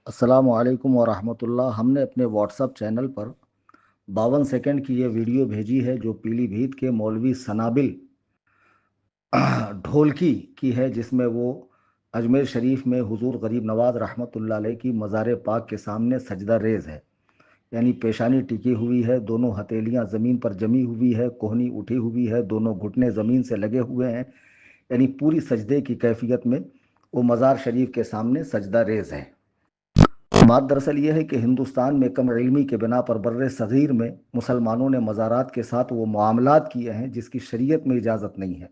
अस्सलामु अलैकुम वरहमतुल्लाह। हमने अपने व्हाट्सएप चैनल पर 52 सेकंड की ये वीडियो भेजी है जो पीलीभीत के मौलवी सनाबिल ढोलकी की है, जिसमें वो अजमेर शरीफ में हुजूर गरीब नवाज रहमतुल्लाह अलैह की मज़ार पाक के सामने सजदा रेज है। यानी पेशानी टिकी हुई है, दोनों हथेलियां ज़मीन पर जमी हुई है, कोहनी उठी हुई है, दोनों घुटने ज़मीन से लगे हुए हैं। यानी पूरी सजदे की कैफियत में वो मज़ार शरीफ के सामने सजदा रेज है। बात दरअसल ये है कि हिंदुस्तान में कम इल्मी के बिना पर बर्रे सगीर में मुसलमानों ने मज़ारात के साथ वो मामलात किए हैं जिसकी शरीयत में इजाज़त नहीं है।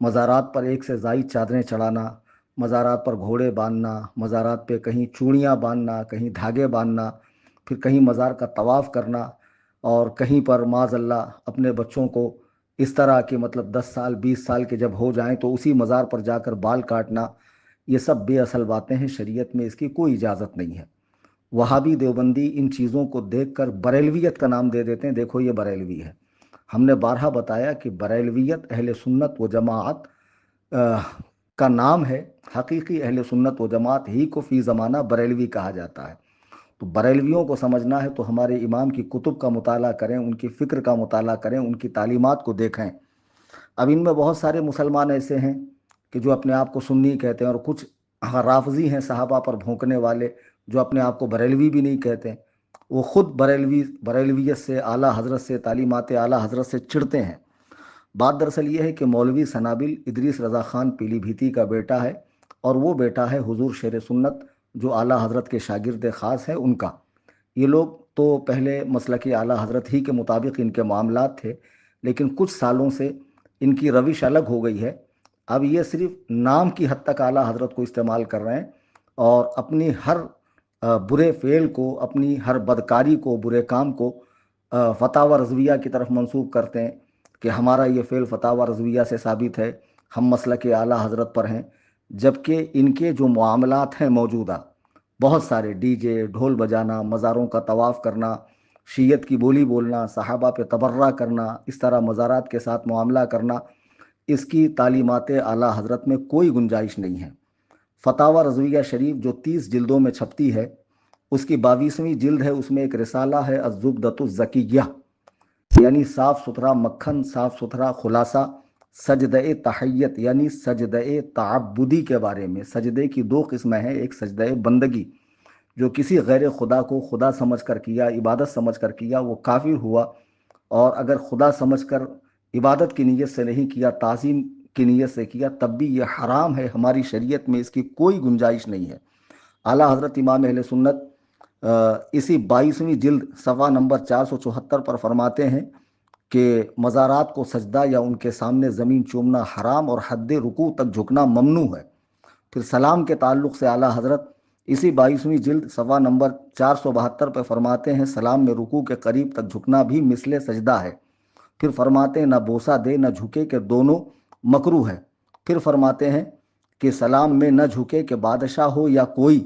मज़ारात पर एक से ज़ायद चादरें चढ़ाना, मज़ारात पर घोड़े बांधना, मज़ारात पे कहीं चूड़ियाँ बांधना, कहीं धागे बांधना, फिर कहीं मज़ार का तवाफ़ करना, और कहीं पर माज़अल्लाह अपने बच्चों को इस तरह के मतलब 10 साल 20 साल के जब हो जाएं तो उसी मज़ार पर जाकर बाल काटना, ये सब बेअसल बातें हैं। शरीयत में इसकी कोई इजाज़त नहीं है। वहाबी देवबंदी इन चीज़ों को देखकर बरेलवियत का नाम दे देते हैं, देखो ये बरेलवी है। हमने बारहा बताया कि बरेलवियत अहले सुन्नत व जमात का नाम है। हकीकी अहले सुन्नत व जमात ही को फ़ी ज़माना बरेलवी कहा जाता है। तो बरेलवियों को समझना है तो हमारे इमाम की कुतुब का मुताला करें, उनकी फ़िक्र का मुताला करें, उनकी तालीमात को देखें। अब इनमें बहुत सारे मुसलमान ऐसे हैं कि जो अपने आप को सुन्नी कहते हैं, और कुछ राफजी हैं सहाबा पर भोंकने वाले जो अपने आप को बरेलवी भी नहीं कहते। वो ख़ुद बरेलवियत से, आला हज़रत से, तालीमात आला हज़रत से चिढ़ते हैं। बात दरअसल ये है कि मौलवी सनाबिल इदरीस रज़ा ख़ान पीलीभीती का बेटा है, और वो बेटा है हुजूर शेर सुन्नत जो आला हज़रत के शागिर्द ख़ास है उनका। ये लोग तो पहले मसलक आला हज़रत ही के मुताबिक इनके मामलात थे, लेकिन कुछ सालों से इनकी रविश अलग हो गई है। अब ये सिर्फ नाम की हद तक आला हज़रत को इस्तेमाल कर रहे हैं, और अपनी हर बुरे फ़ेल को, अपनी हर बदकारी को, बुरे काम को फ़तावा रज़विया की तरफ मंसूब करते हैं कि हमारा ये फ़ेल फ़तावा रज़विया से साबित है, हम मसलक आला हज़रत पर हैं। जबकि इनके जो मामलात हैं मौजूदा, बहुत सारे डीजे, ढोल बजाना, मज़ारों का तवाफ़ करना, शीयत की बोली बोलना, सहाबा पे तबर्रा करना, इस तरह मज़ारात के साथ मामला करना, इसकी तालीमात आला हज़रत में कोई गुंजाइश नहीं है। फ़तावा रज़विया शरीफ जो 30 जिल्दों में छपती है, उसकी 22वीं जिल्द है, उसमें एक रिसाला है अज़्ज़ुब्दतुज़्ज़किय्या, यानी साफ़ सुथरा मक्खन, साफ़ सुथरा खुलासा सजदे तहय्यत यानी सजदे तअब्बुदी के बारे में। सजदे की दो किस्में हैं, एक सजदे बंदगी जो किसी गैर खुदा को खुदा समझ कर किया, इबादत समझ कर किया, वो काफिर हुआ। और अगर खुदा समझ कर इबादत की नीयत से नहीं किया, ताज़ीम की नीयत से किया, तब भी ये हराम है। हमारी शरीयत में इसकी कोई गुंजाइश नहीं है। आला हज़रत इमाम अहले सुन्नत इसी 22वीं जिल्द सफ़ा नंबर 474 पर फरमाते हैं कि मज़ारात को सजदा या उनके सामने ज़मीन चूमना हराम और हद रुकू तक झुकना ममनू है। फिर सलाम के ताल्लुक़ से आला हज़रत इसी 22वीं जिल्द सफ़ा नंबर 472 पर फरमाते हैं, सलाम में रुकू के करीब तक झुकना भी मिसले सजदा है। फिर फरमाते हैं, न बोसा दे न झुके के दोनों मकरू है। फिर फरमाते हैं कि सलाम में न झुके के बादशाह हो या कोई,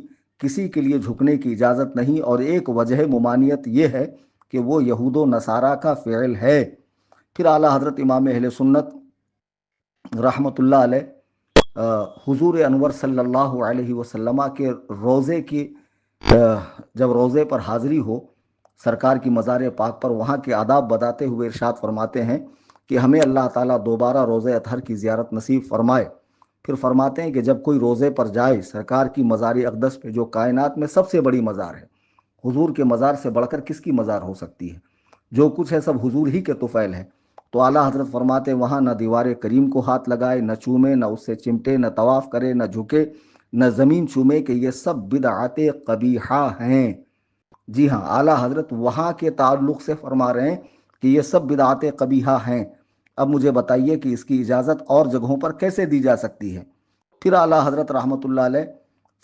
किसी के लिए झुकने की इजाज़त नहीं। और एक वजह मुमानियत ये है कि वो यहूदो नसारा का फ़िल है। फिर आला हज़रत इमाम अहले सुन्नत रहमतुल्लाह अलैह हुजूर अनवर सल्लल्लाहु अलैहि वसल्लम के रोज़े की जब रोज़े पर हाज़िरी हो सरकार की मज़ार पाक पर, वहाँ के आदाब बताते हुए इरशाद फरमाते हैं कि हमें अल्लाह ताला दोबारा रोज़े अतहर की ज़ियारत नसीब फरमाए। फिर फरमाते हैं कि जब कोई रोज़े पर जाए सरकार की मज़ार अक़दस पे, जो कायनात में सबसे बड़ी मज़ार है, हुजूर के मज़ार से बढ़कर किसकी मज़ार हो सकती है, जो कुछ है सब हुजूर ही के तुफ़ैल है। तो आला हज़रत फरमाते वहाँ न दीवार करीम को हाथ लगाए, न चूमे, न उससे चिमटे, न तवाफ़ करे, न झुके, न ज़मीन चूमे, कि ये सब बिदअते क़बीहा हैं। जी हाँ, आला हज़रत वहाँ के ताल्लुक़ से फरमा रहे हैं कि ये सब बिदअते क़बीहा हैं। अब मुझे बताइए कि इसकी इजाज़त और जगहों पर कैसे दी जा सकती है। फिर आला हज़रत रहमतुल्लाह अलैह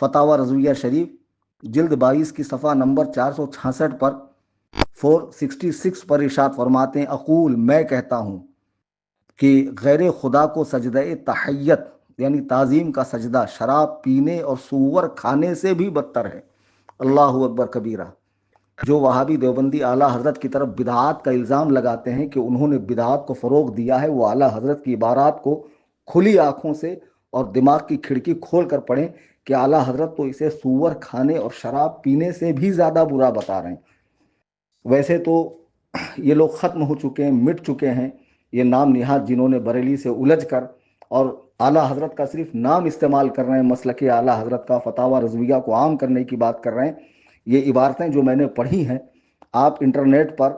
फ़तावा रज़विया शरीफ जिल्द 22 की सफ़ा नंबर 466 पर 466 पर इरशाद फरमाते हैं, अक़ूल मैं कहता हूँ कि गैर खुदा को सजदे तहय्यत यानी ताज़ीम का सजदा शराब पीने और सूअर खाने से भी बदतर है। अल्लाहु अकबर कबीरा। जो वहाबी देवबंदी आला हज़रत की तरफ बिदआत का इल्ज़ाम लगाते हैं कि उन्होंने बिदआत को फ़रोग़ दिया है, वो आला हज़रत की इबारात को खुली आँखों से और दिमाग की खिड़की खोल कर पढ़ें کہ اعلیٰ حضرت تو اسے سور کھانے اور شراب پینے سے بھی زیادہ برا بتا رہے ہیں۔ ویسے تو یہ لوگ ختم ہو چکے ہیں، مٹ چکے ہیں، یہ نام نہاد جنہوں نے بریلی سے الجھ کر اور اعلیٰ حضرت کا صرف نام استعمال کر رہے ہیں، مسلک اعلیٰ حضرت کا فتاوی رضویہ کو عام کرنے کی بات کر رہے ہیں۔ یہ عبارتیں جو میں نے پڑھی ہیں، آپ انٹرنیٹ پر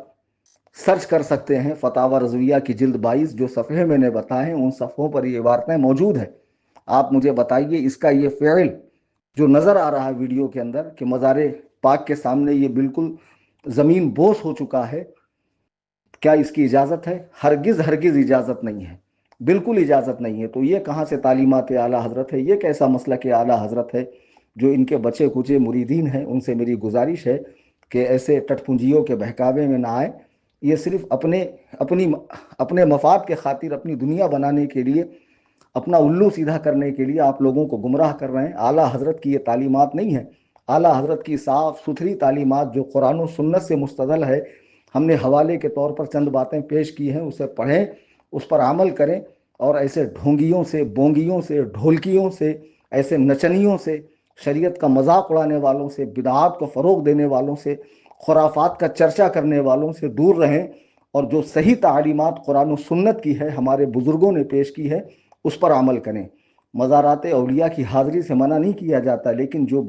سرچ کر سکتے ہیں، فتاوی رضویہ کی جلد 22 جو صفحے میں نے بتائے ہیں ان صفحوں پر یہ عبارتیں موجود ہیں۔ آپ مجھے بتائیے اس کا یہ فعل جو نظر آ رہا ہے ویڈیو کے اندر کہ مزار پاک کے سامنے یہ بالکل زمین بوس ہو چکا ہے، کیا اس کی اجازت ہے؟ ہرگز ہرگز اجازت نہیں ہے، بالکل اجازت نہیں ہے۔ تو یہ کہاں سے تعلیمات اعلیٰ حضرت ہے؟ یہ کیسا مسلک اعلیٰ حضرت ہے جو ان کے بچے کچے مریدین ہیں؟ ان سے میری گزارش ہے کہ ایسے ٹٹ پنجیوں کے بہکاوے میں نہ آئے۔ یہ صرف اپنے مفاد کے خاطر، اپنی دنیا بنانے کے لیے، اپنا الو سیدھا کرنے کے لیے آپ لوگوں کو گمراہ کر رہے ہیں۔ اعلیٰ حضرت کی یہ تعلیمات نہیں ہے۔ اعلیٰ حضرت کی صاف ستھری تعلیمات جو قرآن و سنت سے مستدل ہے، ہم نے حوالے کے طور پر چند باتیں پیش کی ہیں، اسے پڑھیں، اس پر عمل کریں، اور ایسے ڈھونگیوں سے، بونگیوں سے، ڈھولکیوں سے، ایسے نچنیوں سے، شریعت کا مذاق اڑانے والوں سے، بدعات کو فروغ دینے والوں سے، خرافات کا چرچا کرنے والوں سے دور رہیں، اور جو صحیح تعلیمات قرآن و سنت کی ہے، ہمارے بزرگوں نے پیش کی ہے، اس پر عمل کریں۔ مزارات اولیاء کی حاضری سے منع نہیں کیا جاتا، لیکن جو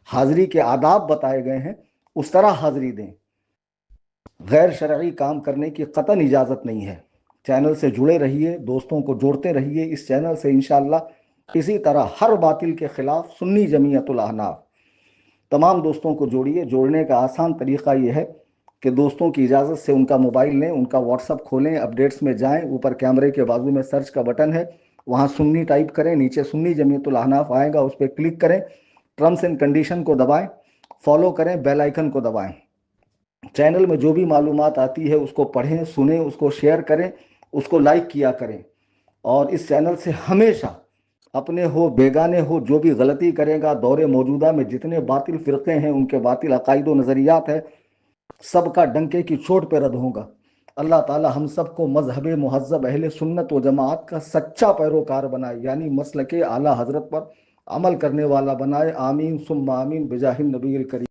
حاضری کے آداب بتائے گئے ہیں اس طرح حاضری دیں۔ غیر شرعی کام کرنے کی قطعاً اجازت نہیں ہے۔ چینل سے جڑے رہیے، دوستوں کو جوڑتے رہیے۔ اس چینل سے انشاءاللہ اسی طرح ہر باطل کے خلاف سنی جمعیت الاحناف تمام دوستوں کو جوڑیے۔ جوڑنے کا آسان طریقہ یہ ہے کہ دوستوں کی اجازت سے ان کا موبائل لیں، ان کا واٹس ایپ کھولیں، اپڈیٹس میں جائیں، اوپر کیمرے کے بازو میں سرچ کا بٹن ہے، وہاں سنی ٹائپ کریں، نیچے سنی جمعیت الاحناف آئے گا، اس پہ کلک کریں، ٹرمز اینڈ کنڈیشن کو دبائیں، فالو کریں، بیل آئیکن کو دبائیں۔ چینل میں جو بھی معلومات آتی ہے اس کو پڑھیں، سنیں، اس کو شیئر کریں، اس کو لائک کیا کریں، اور اس چینل سے ہمیشہ اپنے ہو بیگانے ہو جو بھی غلطی کرے گا، دور موجودہ میں جتنے باطل فرقے ہیں، ان کے باطل عقائد و نظریات ہیں، سب کا ڈنکے کی چوٹ پہ رد ہوگا۔ اللہ تعالی ہم سب کو مذہب مہذب اہل سنت و جماعت کا سچا پیروکار بنائے، یعنی مسلک اعلیٰ حضرت پر عمل کرنے والا بنائے۔ آمین ثم آمین بجاہ النبی الکریم۔